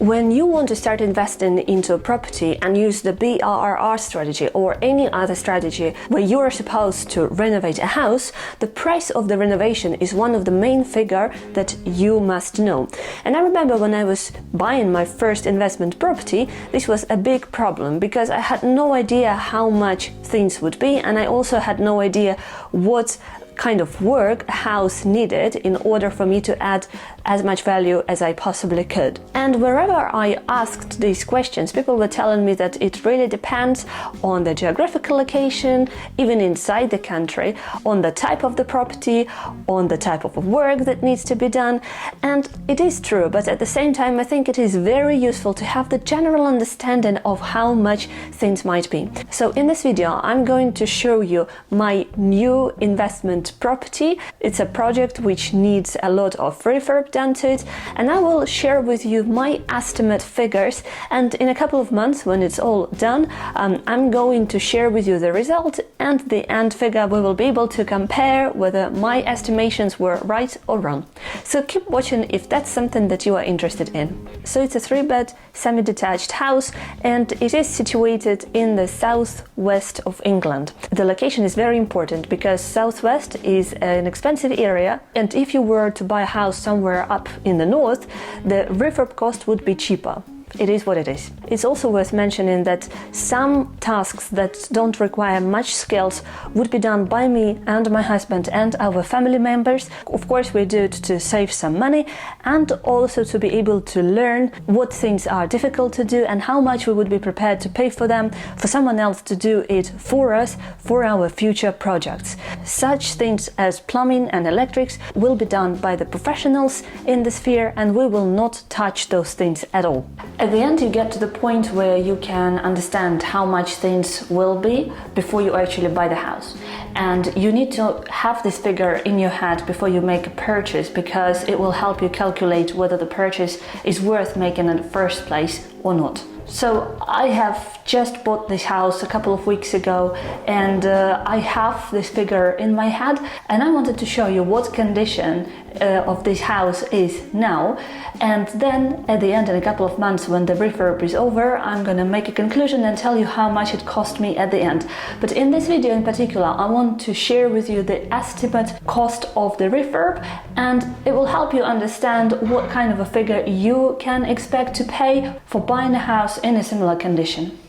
When you want to start investing into a property and use the BRRR strategy or any other strategy where you are supposed to renovate a house, the price of the renovation is one of the main figure that you must know. And I remember when I was buying my first investment property, this was a big problem because I had no idea how much things would be, and I also had no idea what kind of work a house needed in order for me to add as much value as I possibly could. And wherever I asked these questions, people were telling me that it really depends on the geographical location, even inside the country, on the type of the property, on the type of work that needs to be done. And it is true, but at the same time, I think it is very useful to have the general understanding of how much things might be. So in this video, I'm going to show you my new investment property. It's a project which needs a lot of refurb done to it, and I will share with you my estimate figures, and in a couple of months when it's all done, I'm going to share with you the result and the end figure. We will be able to compare whether my estimations were right or wrong. So keep watching if that's something that you are interested in. So it's a 3-bed semi-detached house, and it is situated in the southwest of England. The location is very important because southwest is an expensive area, and if you were to buy a house somewhere up in the north, the refurb cost would be cheaper. It is what it is. It's also worth mentioning that some tasks that don't require much skills would be done by me and my husband and our family members. Of course, we do it to save some money and also to be able to learn what things are difficult to do and how much we would be prepared to pay for them, for someone else to do it for us, for our future projects. Such things as plumbing and electrics will be done by the professionals in the sphere, and we will not touch those things at all. At the end, you get to the point where you can understand how much things will be before you actually buy the house. And you need to have this figure in your head before you make a purchase, because it will help you calculate whether the purchase is worth making in the first place or not. So I have just bought this house a couple of weeks ago, and I have this figure in my head, and I wanted to show you what condition of this house is now, and then at the end, in a couple of months when the refurb is over, I'm gonna make a conclusion and tell you how much it cost me at the end. But in this video in particular, I want to share with you the estimate cost of the refurb, and it will help you understand what kind of a figure you can expect to pay for buying a house in a similar condition.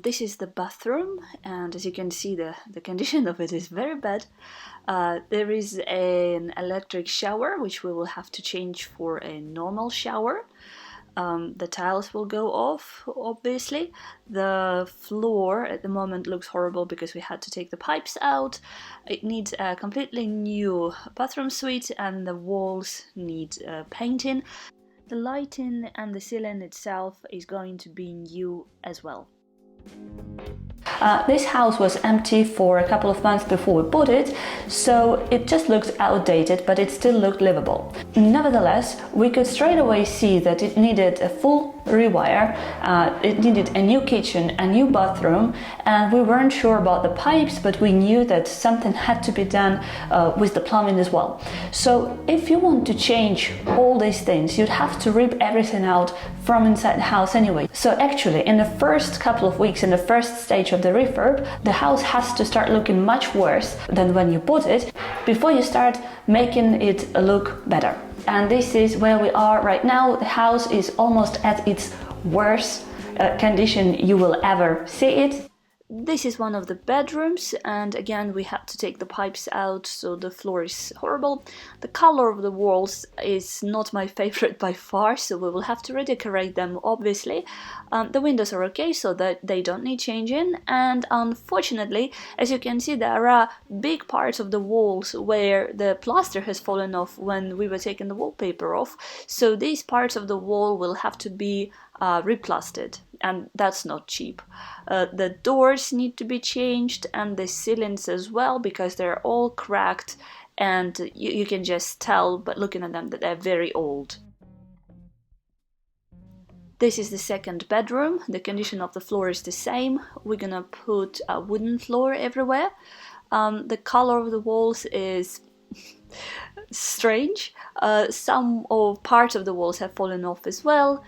This is the bathroom, and as you can see, the condition of it is very bad. There is an electric shower which we will have to change for a normal shower. The tiles will go off, obviously. The floor at the moment looks horrible because we had to take the pipes out. It needs a completely new bathroom suite, and the walls need painting. The lighting and the ceiling itself is going to be new as well. This house was empty for a couple of months before we bought it, so it just looked outdated, but it still looked livable. Nevertheless, we could straight away see that it needed a full rewire, it needed a new kitchen, a new bathroom, and we weren't sure about the pipes, but we knew that something had to be done with the plumbing as well. So if you want to change all these things, you'd have to rip everything out from inside the house anyway. So actually, in the first couple of weeks, in the first stage of the refurb, the house has to start looking much worse than when you bought it before you start making it look better. And this is where we are right now. The house is almost at its worst condition you will ever see it. This is one of the bedrooms, and again we had to take the pipes out, so the floor is horrible. The color of the walls is not my favorite by far, so we will have to redecorate them, obviously. The windows are okay, so that they don't need changing, and unfortunately, as you can see, there are big parts of the walls where the plaster has fallen off when we were taking the wallpaper off, so these parts of the wall will have to be replastered, and that's not cheap. The doors need to be changed, and the ceilings as well, because they're all cracked, and you can just tell by looking at them that they're very old. This is the second bedroom. The condition of the floor is the same. We're gonna put a wooden floor everywhere. The color of the walls is strange. Some of parts of the walls have fallen off as well,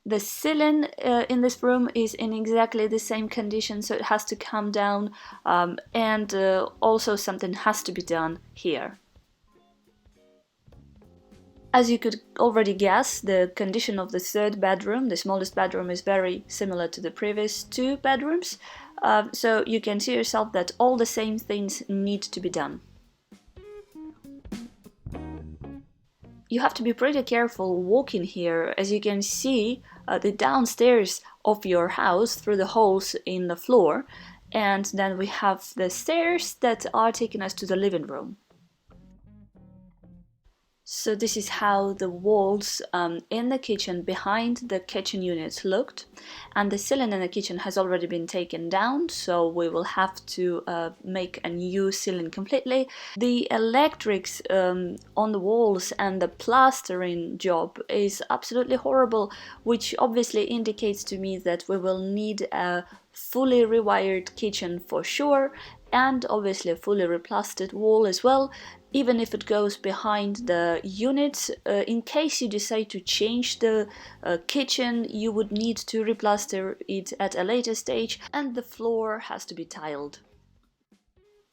The ceiling in this room is in exactly the same condition, so it has to come down, and also something has to be done here. As you could already guess, the condition of the third bedroom, the smallest bedroom, is very similar to the previous two bedrooms, so you can see yourself that all the same things need to be done. You have to be pretty careful walking here. As you can see, the downstairs of your house through the holes in the floor, and then we have the stairs that are taking us to the living room. So this is how the walls in the kitchen behind the kitchen unit looked, and the ceiling in the kitchen has already been taken down, so we will have to make a new ceiling completely. The electrics on the walls and the plastering job is absolutely horrible, which obviously indicates to me that we will need a fully rewired kitchen for sure, and obviously a fully replastered wall as well, even if it goes behind the unit. In case you decide to change the kitchen, you would need to replaster it at a later stage, and the floor has to be tiled.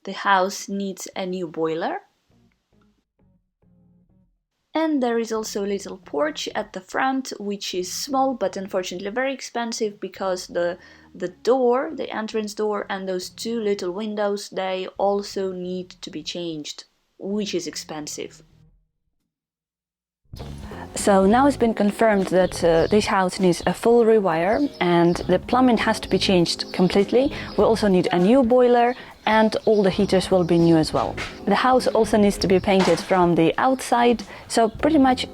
The house needs a new boiler. And there is also a little porch at the front, which is small but unfortunately very expensive, because the door, the entrance door, and those two little windows, they also need to be changed, which is expensive. So now it's been confirmed that this house needs a full rewire and the plumbing has to be changed completely. We also need a new boiler and all the heaters will be new as well. The house also needs to be painted from the outside, so pretty much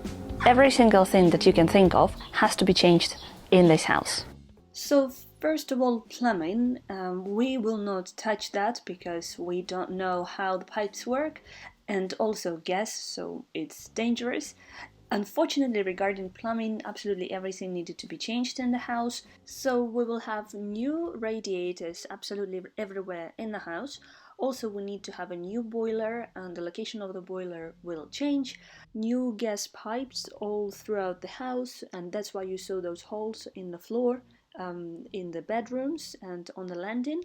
every single thing that you can think of has to be changed in this house. So first of all, plumbing. We will not touch that because we don't know how the pipes work, and also gas, so it's dangerous. Unfortunately, regarding plumbing, absolutely everything needed to be changed in the house, so we will have new radiators absolutely everywhere in the house. Also, we need to have a new boiler, and the location of the boiler will change. New gas pipes all throughout the house, and that's why you saw those holes in the floor, in the bedrooms and on the landing.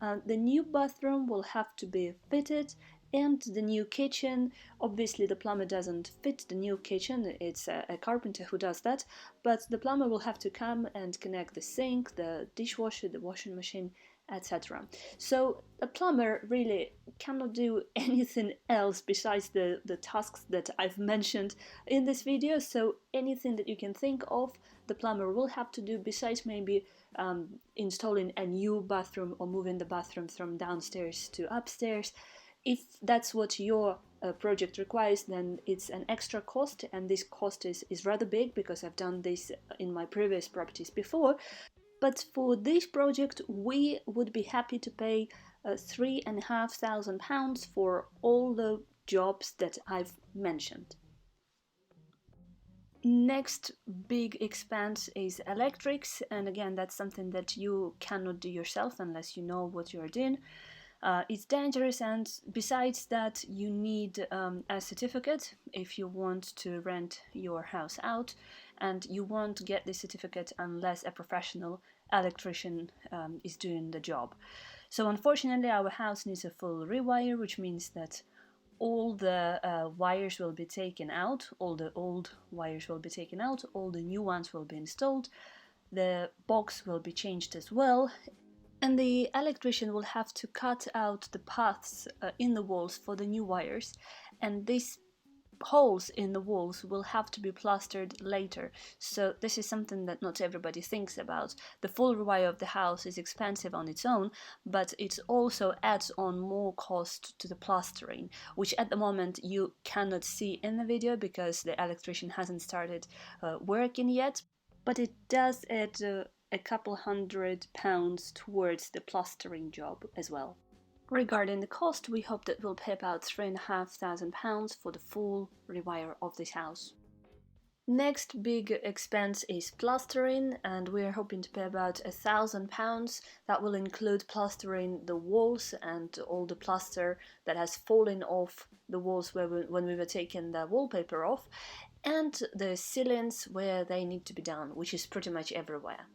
The new bathroom will have to be fitted, and the new kitchen. Obviously the plumber doesn't fit the new kitchen, it's a carpenter who does that, but the plumber will have to come and connect the sink, the dishwasher, the washing machine, etc. So a plumber really cannot do anything else besides the tasks that I've mentioned in this video, so anything that you can think of, the plumber will have to do, besides maybe installing a new bathroom or moving the bathroom from downstairs to upstairs. If that's what your project requires, then it's an extra cost, and this cost is rather big because I've done this in my previous properties before. But for this project, we would be happy to pay £3,500 for all the jobs that I've mentioned. Next big expense is electrics, and again, that's something that you cannot do yourself unless you know what you're doing. It's dangerous, and besides that, you need a certificate if you want to rent your house out, and you won't get the certificate unless a professional electrician is doing the job. So unfortunately, our house needs a full rewire, which means that all the wires will be taken out, all the old wires will be taken out, all the new ones will be installed, the box will be changed as well, and the electrician will have to cut out the paths in the walls for the new wires, and these holes in the walls will have to be plastered later. So this is something that not everybody thinks about. The full rewire of the house is expensive on its own, but it also adds on more cost to the plastering, which at the moment you cannot see in the video because the electrician hasn't started working yet, but it does add a couple £100 towards the plastering job as well. Regarding the cost, we hope that we'll pay about £3,500 for the full rewire of this house. Next big expense is plastering, and we're hoping to pay about £1,000. That will include plastering the walls and all the plaster that has fallen off the walls when we were taking the wallpaper off. and the ceilings where they need to be done, which is pretty much everywhere.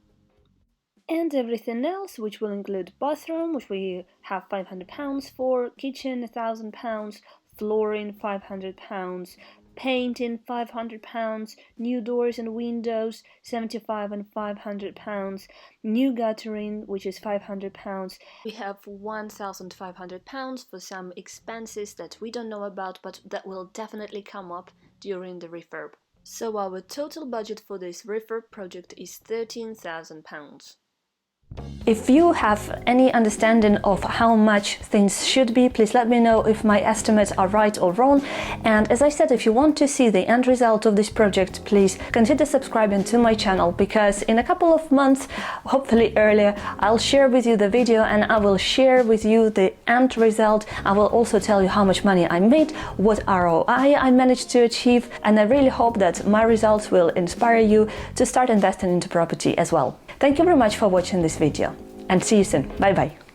And everything else, which will include bathroom, which we have £500 for, kitchen £1,000, flooring £500, painting £500, new doors and windows £75 and £500, new guttering, which is £500. We have £1,500 for some expenses that we don't know about, but that will definitely come up during the refurb. So our total budget for this refurb project is £13,000. If you have any understanding of how much things should be, please let me know if my estimates are right or wrong. And as I said, if you want to see the end result of this project, please consider subscribing to my channel, because in a couple of months, hopefully earlier, I'll share with you the video and I will share with you the end result. I will also tell you how much money I made, what ROI I managed to achieve, and I really hope that my results will inspire you to start investing into property as well. Thank you very much for watching this video, and see you soon. Bye bye.